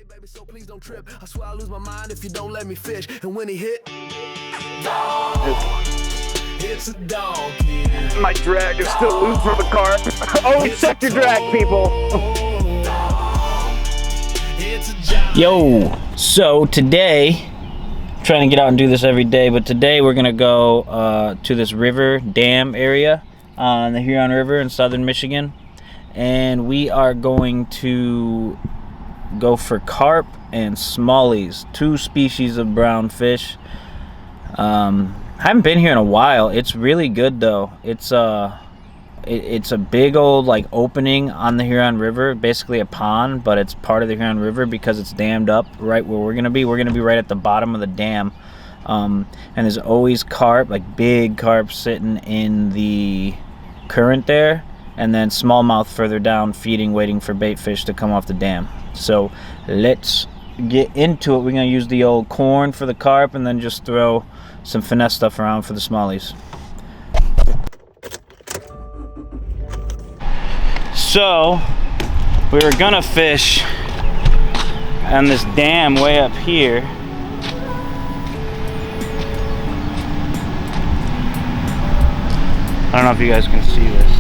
baby, so please don't trip. I swear I'll lose my mind if you don't let me fish. And when he hit, dog, it's a dog. Yeah. My drag is still loose for the carp. Oh, check your drag, people. Yo, so today, trying to get out and do this every day, but today we're gonna go to this river dam area on the Huron River in southern Michigan, and we are going to go for carp and smallies, two species of brown fish. I haven't been here in a while. It's really good though. It's a big old like opening on the Huron River, basically a pond, but it's part of the Huron River because it's dammed up right where we're gonna be. We're gonna be right at the bottom of the dam, and there's always carp, like big carp, sitting in the current there, and then smallmouth further down feeding, waiting for bait fish to come off the dam. So let's get into it. We're gonna use the old corn for the carp and then just throw some finesse stuff around for the smallies. So we were gonna fish on this dam way up here. I don't know if you guys can see this.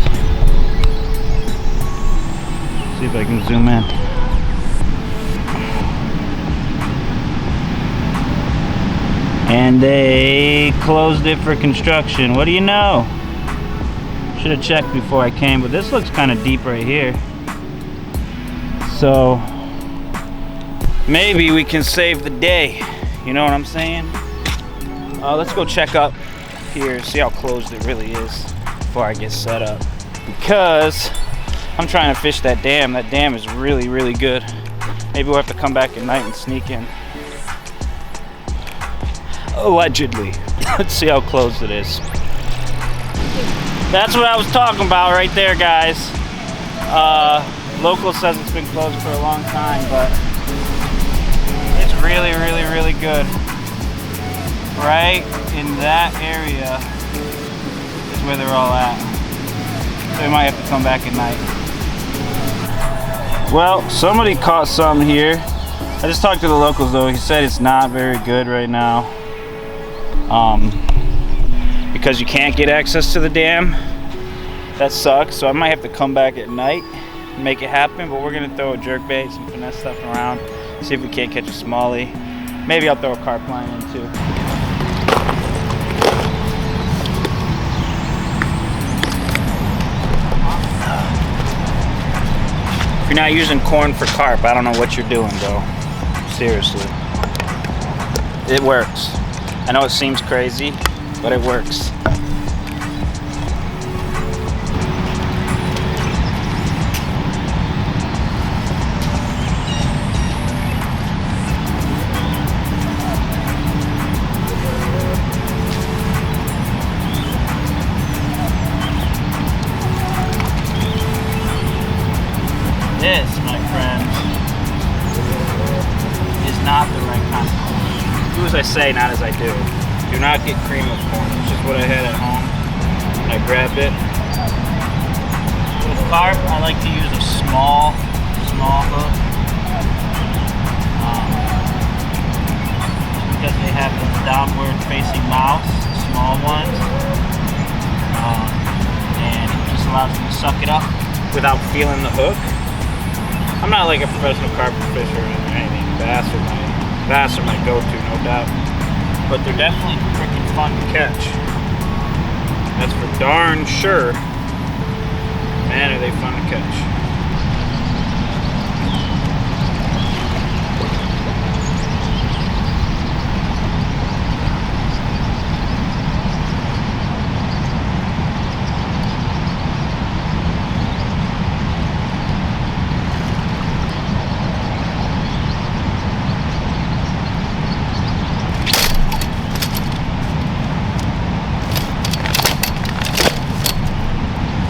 See if I can zoom in. And they closed it for construction. What do you know? Should have checked before I came, but this looks kind of deep right here. So maybe we can save the day. You know what I'm saying? Let's go check up here, see how closed it really is before I get set up. Because I'm trying to fish that dam. That dam is really, really good. Maybe we'll have to come back at night and sneak in. Allegedly. Let's see how closed it is. That's what I was talking about right there, guys. Local says it's been closed for a long time, but it's really, really, really good. Right in that area is where they're all at. So we might have to come back at night. Well, somebody caught some here. I just talked to the locals though. He said it's not very good right now. Because you can't get access to the dam. That sucks, so I might have to come back at night and make it happen, but we're gonna throw a jerkbait, some finesse stuff around, see if we can't catch a smallie. Maybe I'll throw a carp line in too. If you're not using corn for carp, I don't know what you're doing though. Seriously. It works. I know it seems crazy, but it works. This, my friends, is not the right kind of corn. Do as I say, not as I do. Do not get cream of corn. It's just what I had at home. I grabbed it. With carp, I like to use a small hook. Because they have the downward facing mouths, small ones. And it just allows me to suck it up without feeling the hook. I'm not like a professional carp fisher or anything. Bass are my go-to, no doubt. But they're definitely freaking fun to catch. That's for darn sure. Man, are they fun to catch.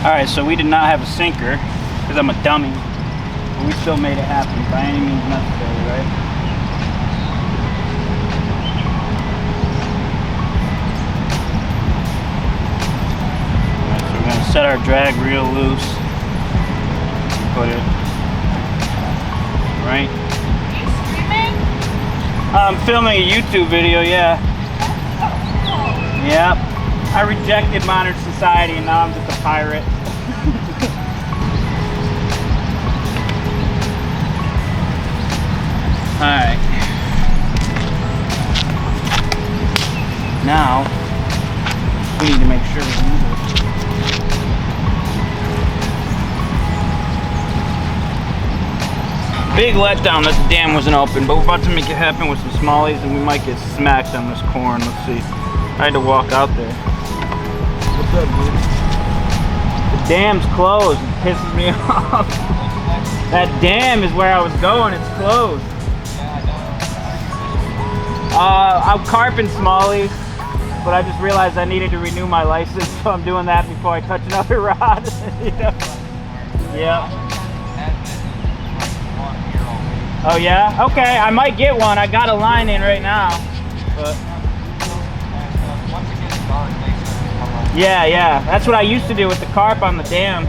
Alright, so we did not have a sinker because I'm a dummy, but we still made it happen by any means necessary, right? Alright, so we're going to set our drag real loose. Put it right I'm filming a YouTube video, yeah. Yep. I rejected modern society and now I'm just a pirate. Alright. Now, we need to make sure we do this. Big letdown that the dam wasn't open, but we're about to make it happen with some smallies and we might get smacked on this corn. Let's see. I had to walk out there. What's up, dude? The dam's closed. It pisses me off. That dam is where I was going. It's closed. I'm carp and smallies, but I just realized I needed to renew my license, so I'm doing that before I touch another rod. You know? Yeah. Oh yeah? Okay, I might get one. I got a line in right now. But yeah, that's what I used to do with the carp on the dam.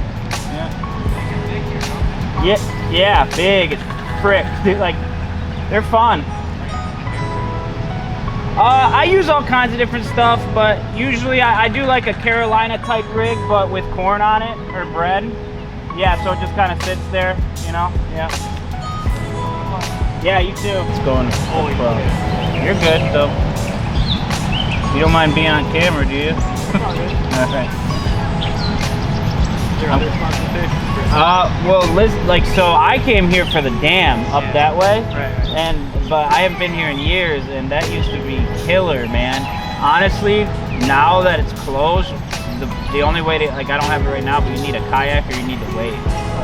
Yeah, big as frick. Dude, like, they're fun. I use all kinds of different stuff, but usually I do like a Carolina type rig, but with corn on it, or bread. Yeah, so it just kind of sits there, you know? Yeah. Yeah, you too. It's going. Holy crap. You're good, though. You don't mind being on camera, do you? Alright. Well, like, so I came here for the dam up that way, but I haven't been here in years, and that used to be killer, man. Honestly, now that it's closed, the only way to, like, I don't have it right now, but you need a kayak or you need to wait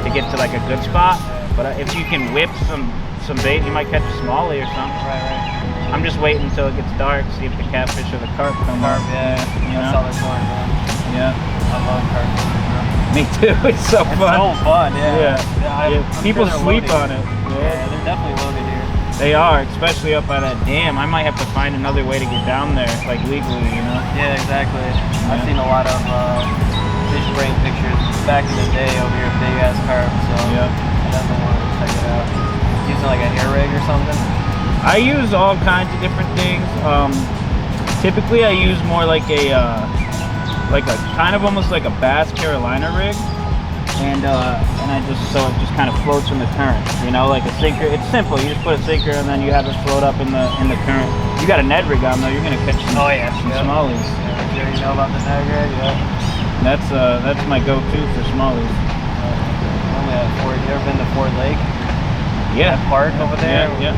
to get to like a good spot. But if you can whip some bait, you might catch a smallie or something. Right. I'm just waiting until it gets dark, see if the catfish or the carp come up. Yeah, you know? that's how they're going, man. Yeah. I love carp. Me too. It's so fun. So fun, yeah. People sure sleep loaded. on it. Yeah, they're definitely loaded here. They are, especially up by that dam. I might have to find another way to get down there, like legally, you know? Yeah, exactly. I've seen a lot of fish brain pictures back in the day over here, big ass carp. So I definitely want to check it out. Using like a hair rig or something. I use all kinds of different things. Typically, I use more like a kind of almost like a Bass Carolina rig, and I just it just kind of floats in the current. You know, like a sinker. It's simple. You just put a sinker and then you have it float up in the current. You got a Ned rig on though. You're gonna catch some, some smallies. Yeah, you know about the Ned rig? Yeah. That's my go-to for smallies. You ever been to Ford Lake? Yeah. That park over there? Yeah.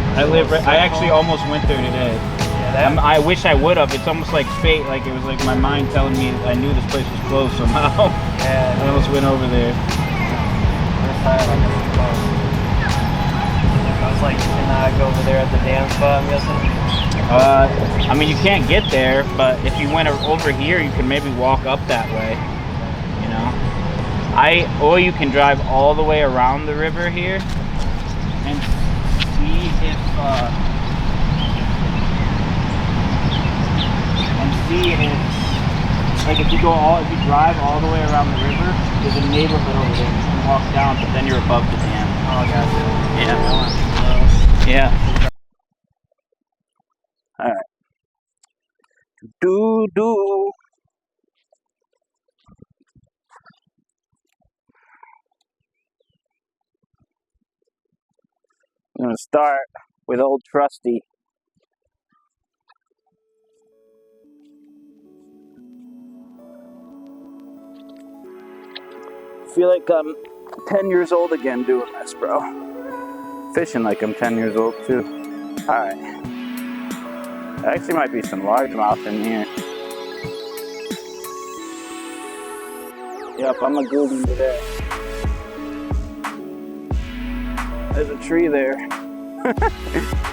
I actually almost went there today. Yeah, I wish I would have. It's almost like fate. Like it was like my mind telling me I knew this place was closed somehow. Yeah. I almost went over there. First time I guess it's closed. I was like, can I go over there at the dam spot, I'm guessing? I mean, you can't get there, but if you went over here, you can maybe walk up that way. You know? Or you can drive all the way around the river here and see if like if you drive all the way around the river, there's a neighborhood over there. You can walk down, but then you're above the dam. Oh, gotcha. Yeah. Yeah. All right. Do. I'm gonna start with old Trusty. I feel like I'm 10 years old again doing this, bro. Fishing like I'm 10 years old too. Alright. There actually might be some largemouth in here. Yep, I'm a googling today. There's a tree there.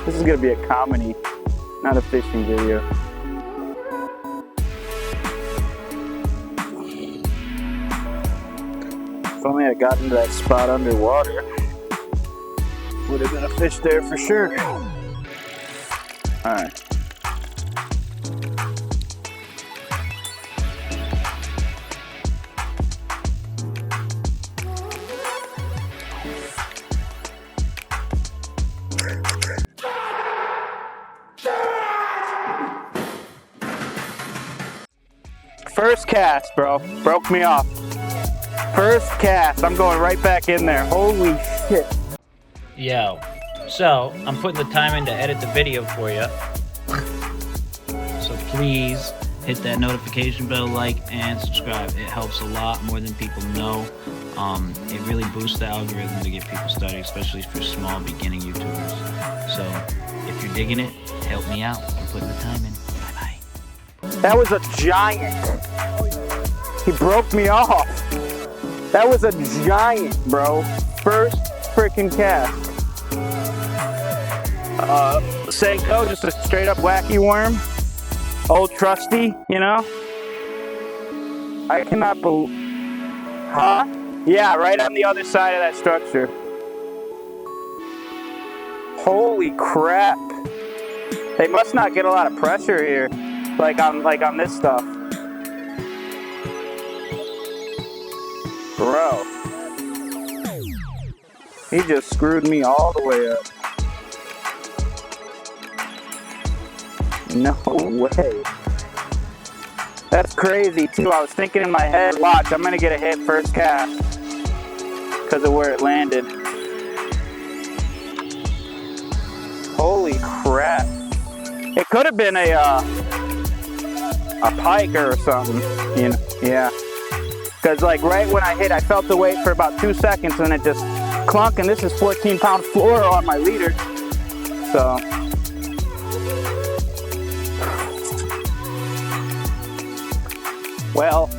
This is gonna be a comedy, not a fishing video. If only I got into that spot underwater, would have been a fish there for sure. Alright. First cast, bro. Broke me off. First cast. I'm going right back in there. Holy shit. Yo, so I'm putting the time in to edit the video for you. So please hit that notification bell, like, and subscribe. It helps a lot more than people know. It really boosts the algorithm to get people started, especially for small beginning YouTubers. So if you're digging it, help me out and put the time in. Bye-bye. That was a giant. He broke me off. That was a giant, bro. First freaking cast. Senko, just a straight up wacky worm. Old trusty, you know? I cannot believe. Huh? Yeah, right on the other side of that structure. Holy crap. They must not get a lot of pressure here. Like on this stuff. Bro. He just screwed me all the way up. No way. That's crazy too. I was thinking in my head, watch, I'm gonna get a hit first cast because of where it landed. Holy crap. It could have been a piker or something, you know? Yeah. Because like right when I hit, I felt the weight for about 2 seconds and it just clunk, and this is 14-pound fluoro on my leader. So. Well,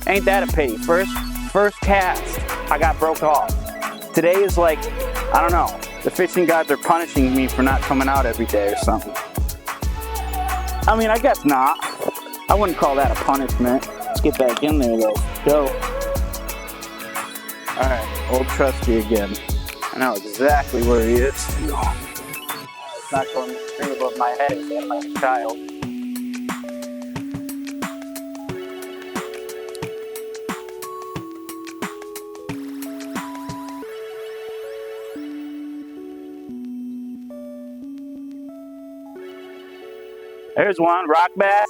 ain't that a pity? First cast, I got broke off. Today is like, I don't know, the fishing gods are punishing me for not coming out every day or something. I mean, I guess not. I wouldn't call that a punishment. Let's get back in there though. Go. Alright, old trusty again. I know exactly where he is. It's not going straight above my head again like a child. There's one, rock bass.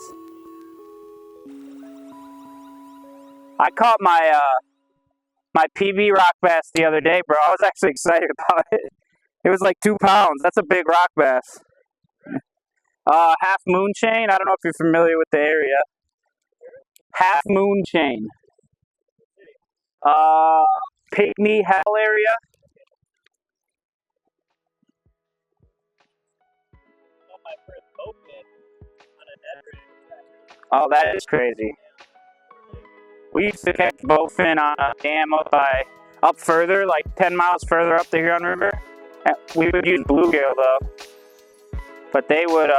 I caught my my PB rock bass the other day, bro. I was actually excited about it. It was like 2 pounds. That's a big rock bass. Half moon chain. I don't know if you're familiar with the area. Half moon chain. Pygmy Hell area. Oh, that is crazy. We used to catch bowfin on a dam up further, like 10 miles further up the Huron River. We would use bluegill though. But they would,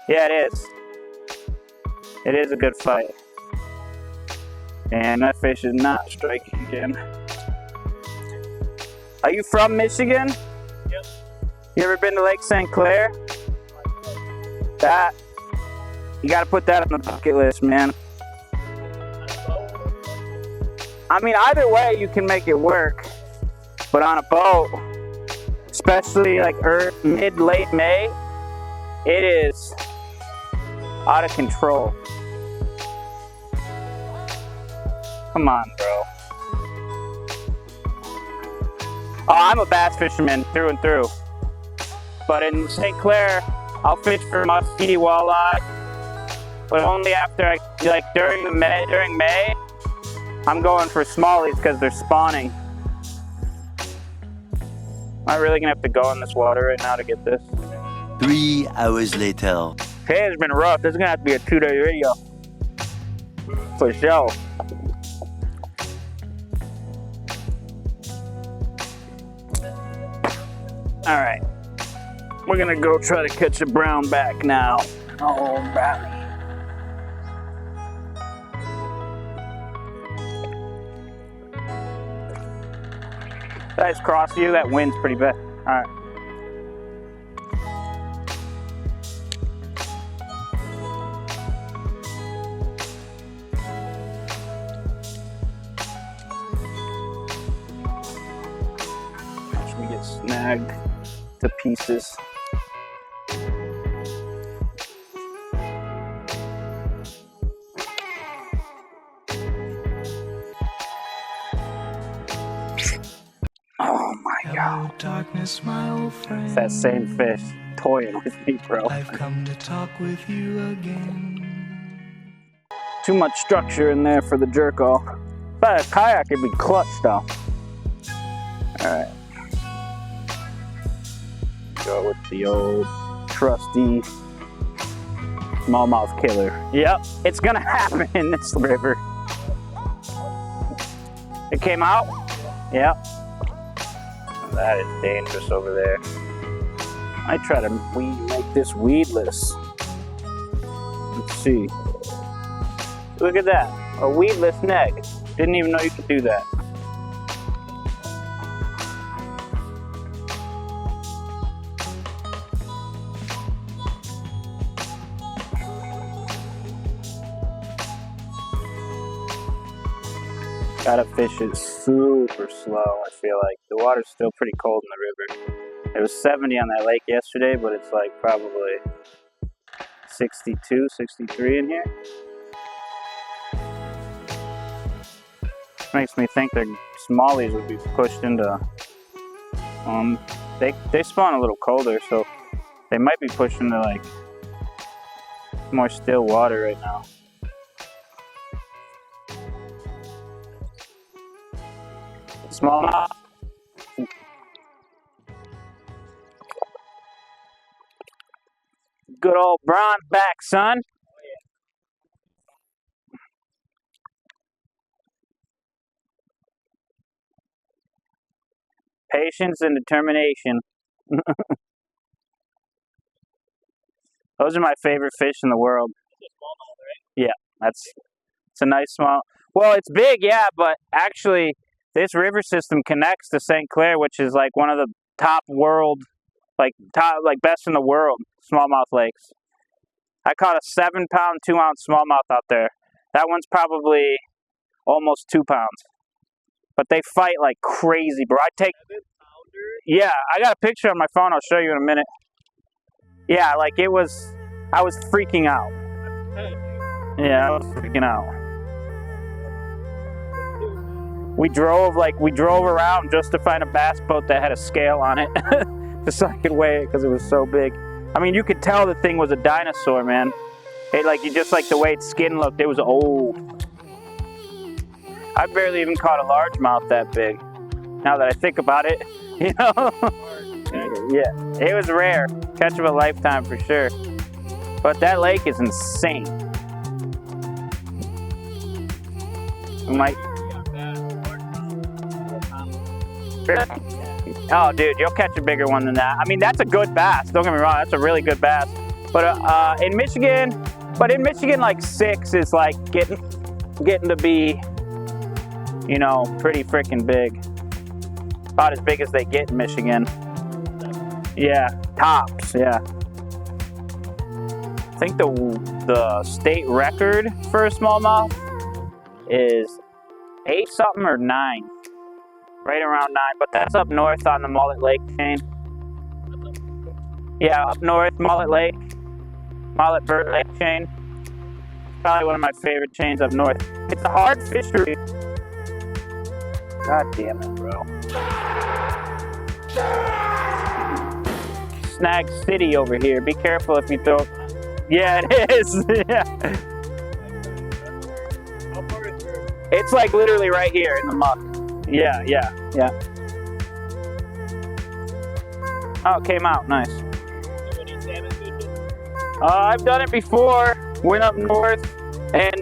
yeah, it is. It is a good fight. And that fish is not striking again. Are you from Michigan? Yep. You ever been to Lake Clair? You gotta put that on the bucket list, man. I mean, either way you can make it work, but on a boat, especially like mid-late May, it is out of control. Come on, bro. Oh, I'm a bass fisherman through and through, but in St. Clair, I'll fish for muskie, walleye, but only after during May, I'm going for smallies because they're spawning. Am I really gonna have to go in this water right now to get this? 3 hours later. Okay, it's been rough. This is gonna have to be a 2-day video. For sure. Alright. We're gonna go try to catch a brown back now. Oh, brownie. Did I just cross you? That wind's pretty bad. Alright. Watch me get snagged to pieces. Hello, darkness, my old friend. It's that same fish toying with me, bro. I've come to talk with you again. Too much structure in there for the jerk off. But a kayak could be clutch though. Alright. Go with the old trusty smallmouth killer. Yep, it's gonna happen in this river. It came out? Yep. That is dangerous over there. I try to make this weedless. Let's see. Look at that, a weedless neg. Didn't even know you could do that. Gotta fish it super slow, I feel like. The water's still pretty cold in the river. It was 70 on that lake yesterday, but it's like probably 62, 63 in here. Makes me think their smallies would be pushed into, they spawn a little colder, so they might be pushed into like more still water right now. Smallmouth. Good old bronze back, son. Patience and determination. Those are my favorite fish in the world. Yeah, it's a nice small. Well, it's big, yeah, but actually, this river system connects to St. Clair, which is like one of the top best in the world smallmouth lakes. I caught a 7-pound, 2-ounce smallmouth out there. That one's probably almost 2 pounds. But they fight like crazy, bro. Yeah, I got a picture on my phone. I'll show you in a minute. Yeah, like I was freaking out. Yeah, I was freaking out. We drove around just to find a bass boat that had a scale on it, just so I could weigh it because it was so big. I mean, you could tell the thing was a dinosaur, man. You just like the way its skin looked. It was old. I barely even caught a largemouth that big. Now that I think about it, you know. Yeah, it was rare. Catch of a lifetime for sure. But that lake is insane. Oh, dude, you'll catch a bigger one than that. I mean, that's a good bass. Don't get me wrong, that's a really good bass. But in Michigan, like 6 is like getting to be, you know, pretty freaking big. About as big as they get in Michigan. Yeah, tops. Yeah. I think the state record for a smallmouth is 8 something or 9. Right around 9, but that's up north on the Mullet Lake chain. Yeah, up north, Mullet Bird Lake chain. Probably one of my favorite chains up north. It's a hard fishery. God damn it, bro. Snag City over here. Be careful if you throw. Yeah, it is. Yeah. It's like literally right here in the muck. Yeah. Oh, it came out. Nice. I've done it before. Went up north, and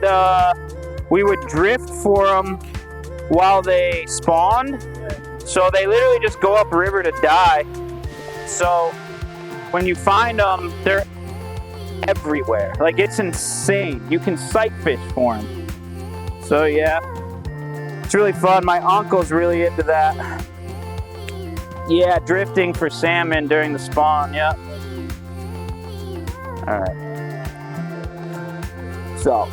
we would drift for them while they spawned. So they literally just go upriver to die. So when you find them, they're everywhere. Like, it's insane. You can sight fish for them. So yeah. It's really fun. My uncle's really into that. Yeah, drifting for salmon during the spawn, yeah. Alright. So.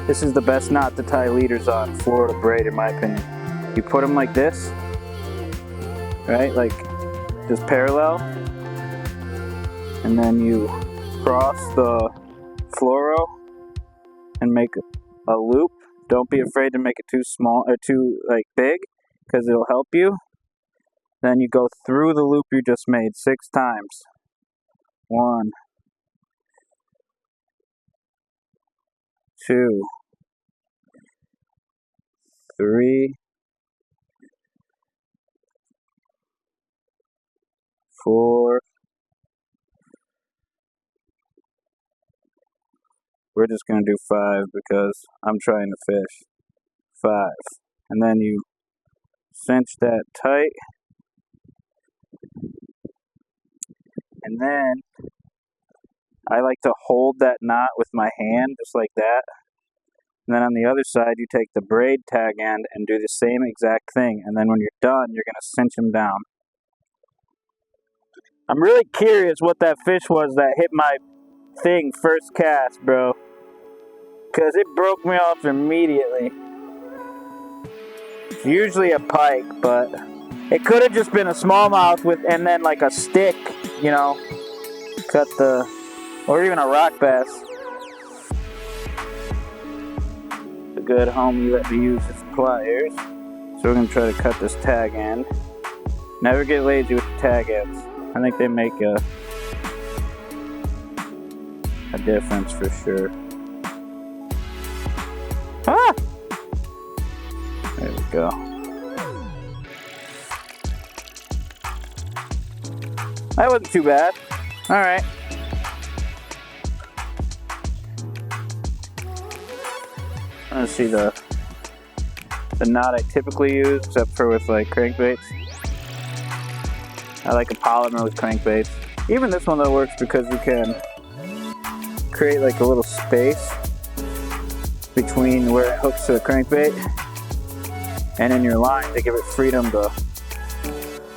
This is the best knot to tie leaders on Florida braid, in my opinion. You put them like this. Right? Like, just parallel. And then you cross the fluoro and make a loop Don't be afraid to make it too small or too like big, because it'll help you. Then you go through the loop you just made 6 times. 1, 2, 3, 4. We're just going to do 5 because I'm trying to fish. 5. And then you cinch that tight. And then I like to hold that knot with my hand just like that. And then on the other side, you take the braid tag end and do the same exact thing. And then when you're done, you're going to cinch them down. I'm really curious what that fish was that hit my thing first cast, bro. Because it broke me off immediately. It's usually a pike, but it could have just been a smallmouth with, and then like a stick, you know, cut the, or even a rock bass. A good homie let me use his pliers. So we're going to try to cut this tag end. Never get lazy with the tag ends. I think they make a difference for sure. Ah! There we go. That wasn't too bad. Alright. Let's see the knot I typically use, except for with like crankbaits. I like a polymer with crankbaits. Even this one though works because you can create like a little space between where it hooks to the crankbait and in your line to give it freedom to,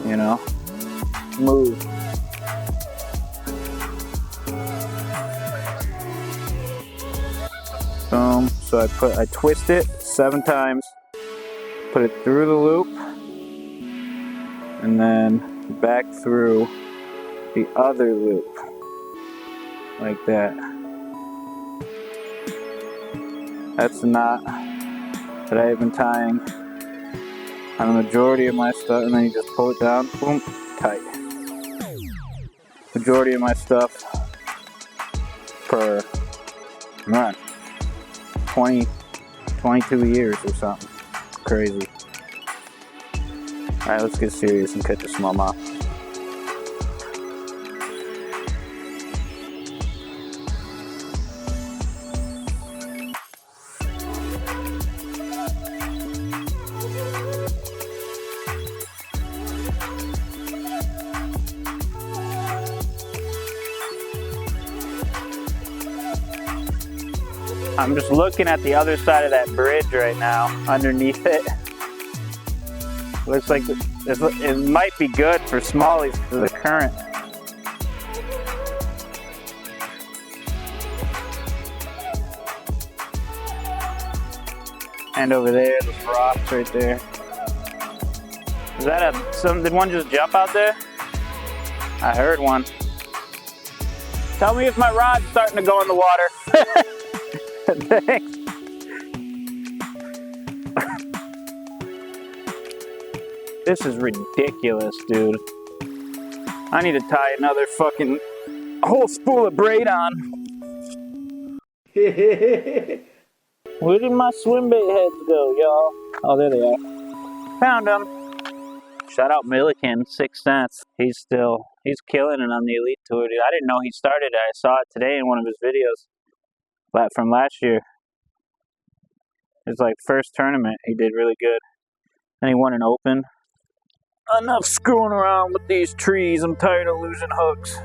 you know, move. Boom. So I twist it 7 times, put it through the loop, and then back through the other loop, like that. That's the knot that I have been tying on the majority of my stuff, and then you just pull it down, boom, tight. Majority of my stuff per run. 22 years or something. Crazy. Alright, let's get serious and catch a smallmouth. I'm just looking at the other side of that bridge right now, underneath it. Looks like it might be good for smallies because of the current. And over there, those rocks right there. Is that did one just jump out there? I heard one. Tell me if my rod's starting to go in the water. Thanks. This is ridiculous, dude. I need to tie another fucking whole spool of braid on. Where did my swim bait heads go, y'all? Oh, there they are. Found them. Shout out Milliken, 6 cents. He's killing it on the Elite Tour, dude. I didn't know he started it. I saw it today in one of his videos. From last year. His like first tournament, he did really good. And he won an open. Enough screwing around with these trees. I'm tired of losing hooks.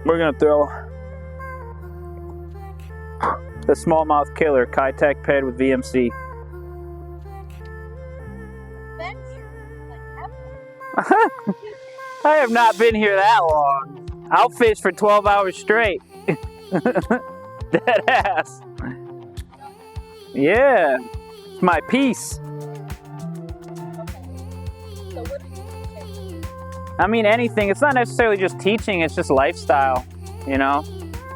We're gonna throw the smallmouth killer, Kitech paired with VMC. I have not been here that long. I'll fish for 12 hours straight. Dead ass. Yeah, it's my piece. I mean, anything. It's not necessarily just teaching, it's just lifestyle, you know,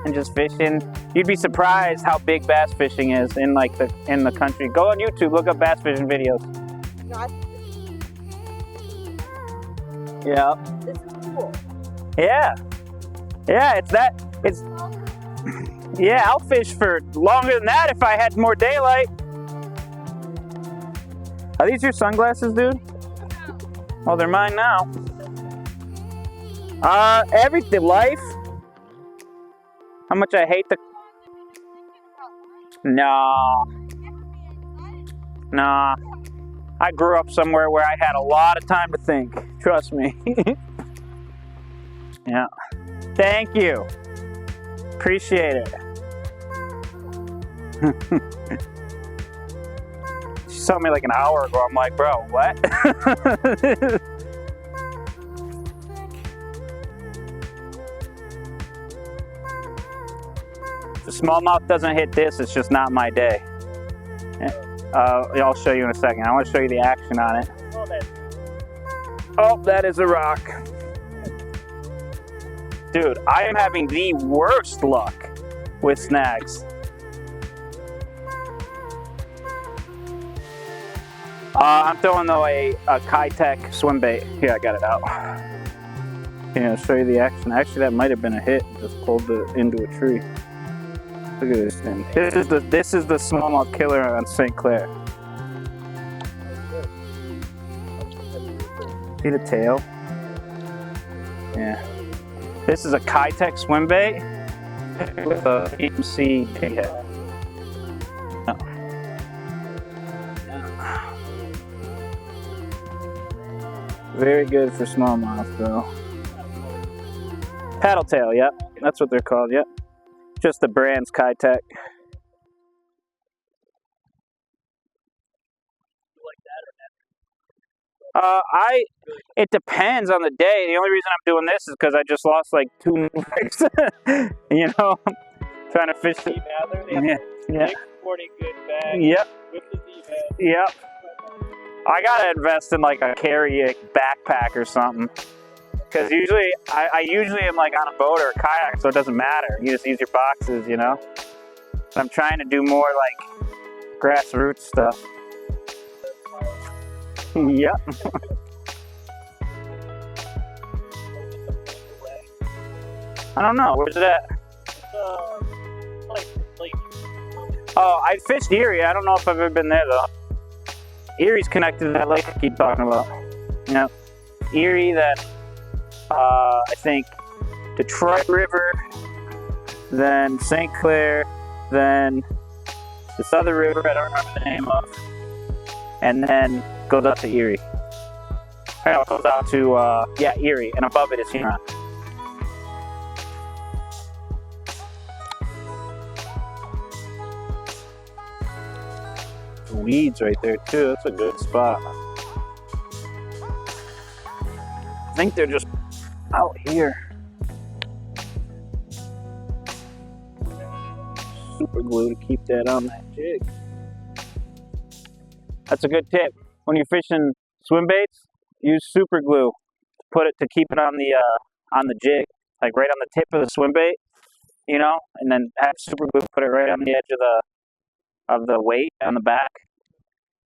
and just fishing. You'd be surprised how big bass fishing is in like in the country. Go on YouTube, look up bass fishing videos. Yeah. This is cool. Yeah. Yeah, it's yeah, I'll fish for longer than that if I had more daylight. Are these your sunglasses, dude? Oh, they're mine now. Everything, life. How much I hate the... Nah. I grew up somewhere where I had a lot of time to think. Trust me. Yeah. Thank you. Appreciate it. She saw me like an hour ago. I'm like, bro, what? The smallmouth doesn't hit this, it's just not my day. I'll show you in a second. I want to show you the action on it. Oh, that is a rock. Dude, I am having the worst luck with snags. I'm throwing though a Kitech swim bait. Here, I got it out. Here, I'll show you the action. Actually, that might have been a hit. Just pulled it into a tree. Look at this thing. This is the smallmouth killer on St. Clair. See the tail? Yeah. This is a Kitech swim bait with a EMC jig head. Oh. Very good for smallmouth, though. Paddle tail, yep. That's what they're called, yep. Just the brand's Kitech. It depends on the day. The only reason I'm doing this is because I just lost like 2 legs. You know, trying to fish the yeah. 40 good bag. Yep. With the Z-bag. Yep. I gotta invest in like a carry backpack or something. Because usually, I usually am like on a boat or a kayak, so it doesn't matter. You just use your boxes, you know? But I'm trying to do more like grassroots stuff. Yep. I don't know, where's it at? Oh, I fished Erie. I don't know if I've ever been there though. Erie's connected to that lake I keep talking about. Yep. Erie, then I think Detroit River, then St. Clair, then this other river I don't remember the name of, and then goes up to Erie. It goes out to Erie, and above it is Huron. Weeds right there too. That's a good spot. I think they're just out here. Super glue to keep that on that jig. That's a good tip. When you're fishing swim baits, use super glue to put it to keep it on the jig, like right on the tip of the swim bait, you know, and then have super glue put it right on the edge of the weight on the back,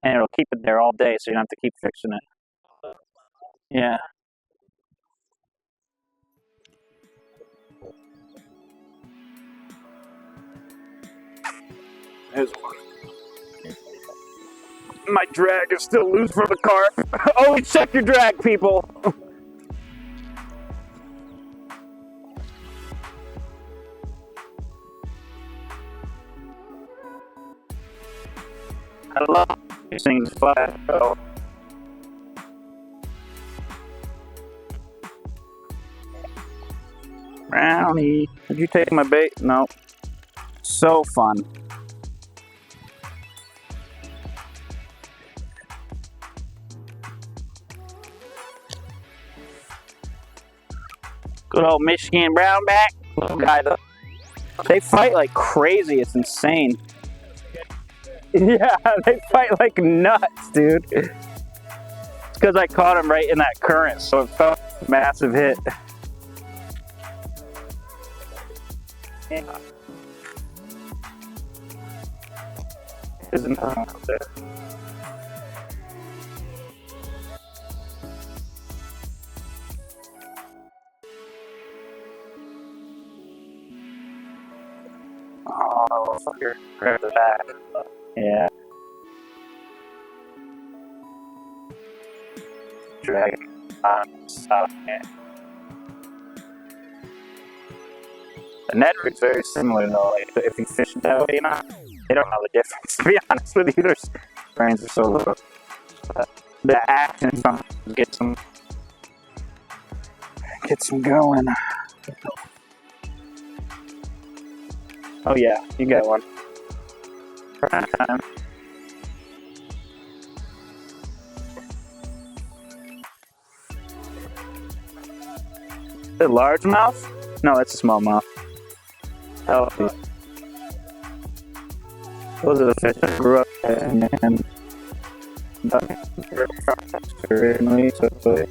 and it'll keep it there all day, so you don't have to keep fixing it. Yeah. There's one. My drag is still loose from the carp. Always check your drag, people. I love these things flat. So. Brownie. Did you take my bait? No. So fun. Good old Michigan brownback. Little guy though. They fight like crazy. It's insane. Yeah, they fight like nuts, dude. It's because I caught him right in that current, so it felt a massive hit. Yeah. Isn't out there. Oh, fucker. Grab the back. Yeah. Drag on. Stop it. The Ned is very similar though. Like, if you fish it that way, you know, they don't know the difference. To be honest with you, their brains are so little. But the action sometimes gets them going. Oh yeah, you got one. Prime time. The largemouth? No, that's a smallmouth. Healthy. Those are the fish that grew up and originally, so there's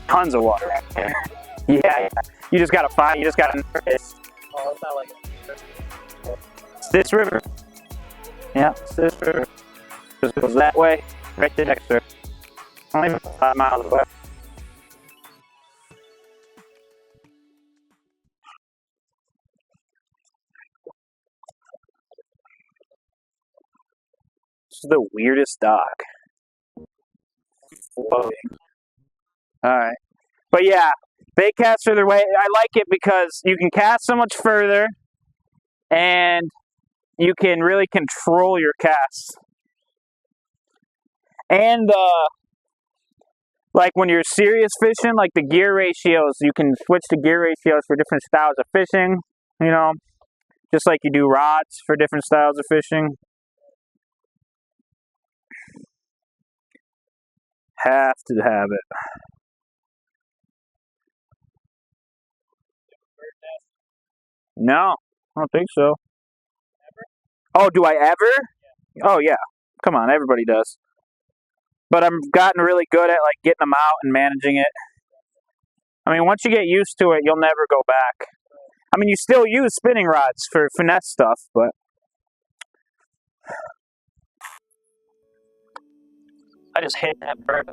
tons of water out there. Yeah. You just gotta find. You just gotta notice. Oh, it's not like It's this river. Yeah, it's this river. Just goes that way, right to Dexter. Only about 5 miles away. This is the weirdest dock. Floating. Alright. But yeah, bait casts are their way. I like it because you can cast so much further and you can really control your casts. And like when you're serious fishing, like the gear ratios, you can switch to gear ratios for different styles of fishing, you know, just like you do rods for different styles of fishing. Have to have it. No, I don't think so. Ever? Oh, do I ever? Yeah. Oh, yeah. Come on, everybody does. But I've gotten really good at like getting them out and managing it. I mean, once you get used to it, you'll never go back. I mean, you still use spinning rods for finesse stuff, but I just hit that bird.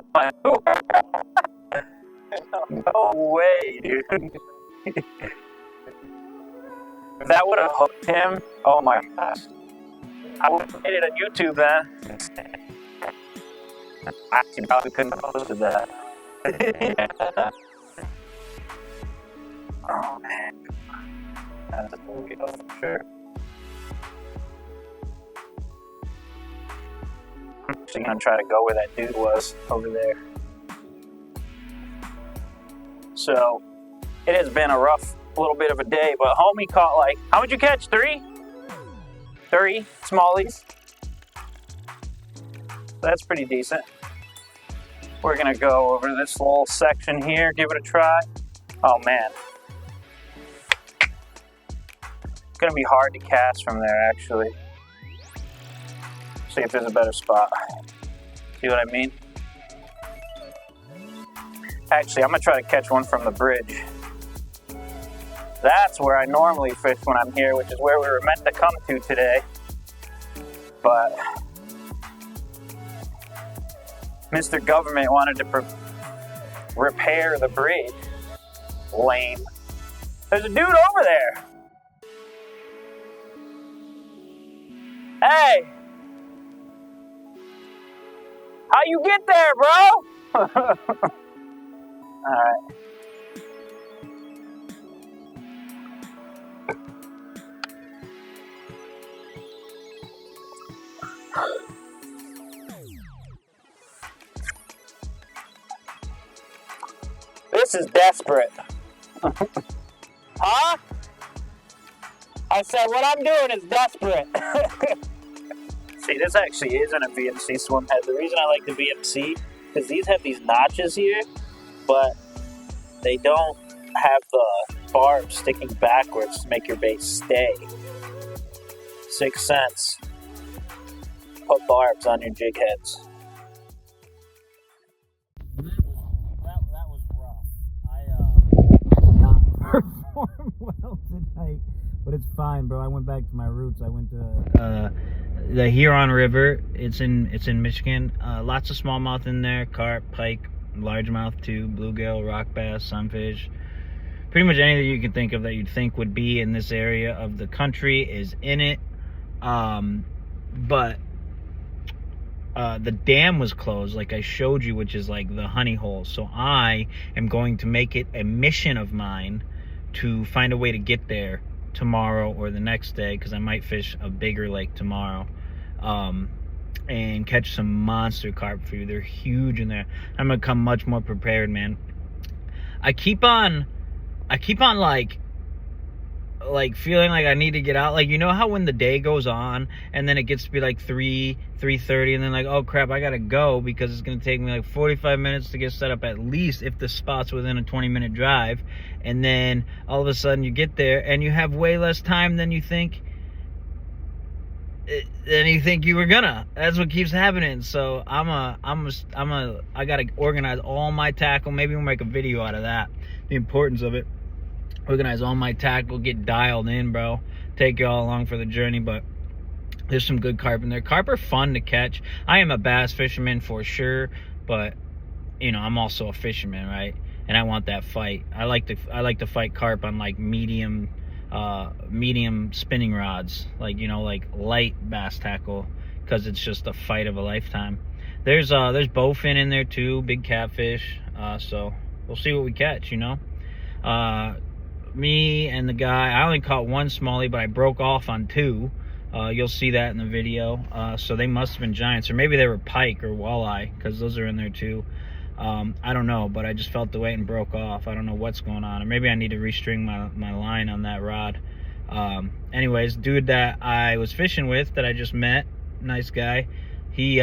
No way, dude. If that would have hooked him, oh my gosh. I would have made it on YouTube then. I actually probably couldn't have posted that. Oh man. That's a movie though, for sure. I'm actually gonna try to go where that dude was over there. So, it has been a rough little bit of a day, but homie caught like, how much you catch? 3? 3 smallies. That's pretty decent. We're gonna go over this little section here, give it a try. Oh man. It's gonna be hard to cast from there actually. See if there's a better spot. See what I mean? Actually, I'm gonna try to catch one from the bridge. That's where I normally fish when I'm here, which is where we were meant to come to today. But Mr. Government wanted to repair the bridge. Lame. There's a dude over there. Hey! How you get there, bro? Alright. This is desperate. Huh? I said what I'm doing is desperate. See, this actually isn't a VMC swim head. The reason I like the VMC is these have these notches here, but they don't have the barbs sticking backwards to make your bait stay. 6 cents. Put barbs on your jig heads. but it's fine, bro. I went back to my roots. I went to the Huron River. It's in Michigan. Lots of smallmouth in there, carp, pike, largemouth too, bluegill, rock bass, sunfish. Pretty much anything you can think of that you'd think would be in this area of the country is in it. But the dam was closed, like I showed you, which is like the honey hole. So I am going to make it a mission of mine to find a way to get there tomorrow or the next day, because I might fish a bigger lake tomorrow, and catch some monster carp for you. They're huge in there. I'm gonna come much more prepared, man. I keep on like feeling like I need to get out. Like, you know how when the day goes on and then it gets to be like 3:30 and then like, oh crap, I gotta go because it's gonna take me like 45 minutes to get set up, at least if the spot's within a 20-minute drive. And then all of a sudden you get there and you have way less time than you think you were gonna. That's what keeps happening. So I gotta organize all my tackle. Maybe we'll make a video out of that, the importance of it. Organize all my tackle, get dialed in, bro. Take you all along for the journey. But there's some good carp in there. Carp are fun to catch. I am a bass fisherman for sure, but you know, I'm also a fisherman, right? And I want that fight. I like to fight carp on like medium spinning rods, like, you know, like light bass tackle, because it's just a fight of a lifetime. There's bowfin in there too, big catfish. So we'll see what we catch, you know. Me and the guy, I only caught one smallie, but I broke off on two. You'll see that in the video. So they must have been giants, or maybe they were pike or walleye, because those are in there too. I don't know, but I just felt the weight and broke off. I don't know what's going on, or maybe I need to restring my line on that rod. Anyways, dude that I was fishing with, that I just met, nice guy, he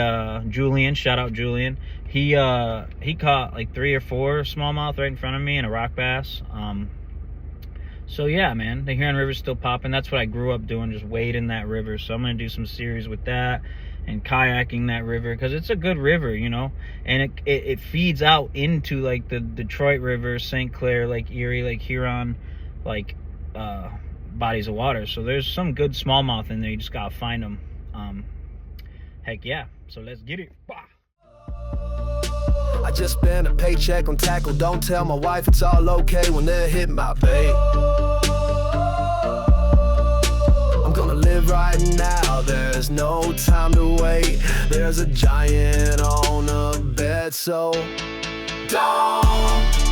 Julian, shout out Julian, he caught like 3 or 4 smallmouth right in front of me and a rock bass. So yeah, man, the Huron River's still popping. That's what I grew up doing, just wading that river. So I'm gonna do some series with that and kayaking that river, because it's a good river, you know, and it feeds out into like the Detroit River, St. Clair, Lake Erie, Lake Huron, like bodies of water. So there's some good smallmouth in there. You just gotta find them. Heck yeah, so let's get it. Bah. I just spent a paycheck on tackle. Don't tell my wife it's all okay when they hit my bait. I'm gonna live right now, there's no time to wait. There's a giant on a bed, so don't